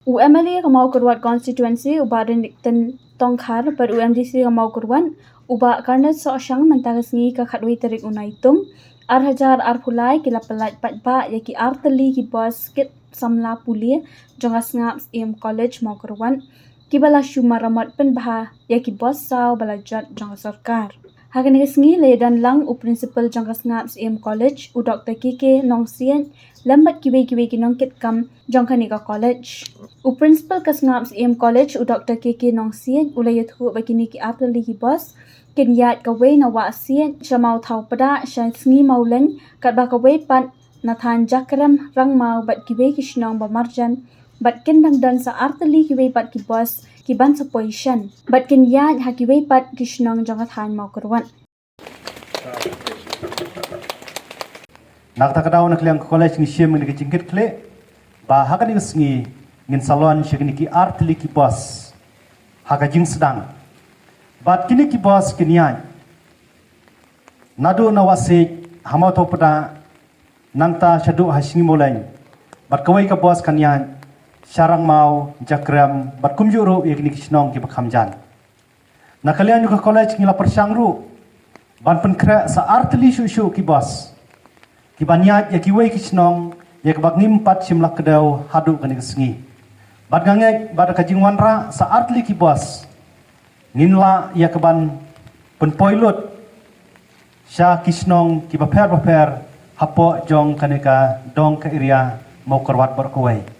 UMLA Kamau Kurwat constituency ubadan dikten tongkhar per UMDC Kamau Kurwan uba karena seosyang mentagasngi ka khatwi terik unaitung arhajar arpulai kila pelat patba yaki arteli ki bos kit samla pulia jongas ngap im college Mau Kurwan kibala syuma ramat pen baha yaki bos saw balajat jongas sarkar. Hagan ngasngi le dan lang u principal jongas ngap im college u Dr. Kike Nongsian lambat kiwe ki nongkit kam jongkani ka college. U principal kas ngap im college u Dr. Kike Nongsian ulayat hu bakini ki arteli ki bos kin yat ka we na wa sian shamau thau pada shan sngi maulen kat ba ka we pat nathan jakram rang mau bat kiwe ki shnong ba marjan bat kin dang sa arteli kiwe pat ki bos ki ban sa position bat kin yat ha kiwe pat ki shnong jongathan Mau Kurwan. Nak takadaw nak liang college ni siem ni kicingkit kle ba hakan ni sngi ngin salon shigni ki arteli ki bos haga jing sedang bat kini ki bos kinyan nadu na wasi hamau to pada nangta shadu hasni molain bat kawai ka bos kanyan syarang mau jakram bat kumjuru yakni kisnong ki bakhamjan nakalian ka college ngila persangru ban penkra sa arteli shu ki bos ki banyat yaki wei kisnong yak bagnim pat simlak kedaw hadu kani kesngi bat ngangek bat ka jingwanra sa arteli ki bos nginla ya keban penpoilut sya kisnong ki baper hapo jong kaneka dong ke area Mau Kurwat berkuai.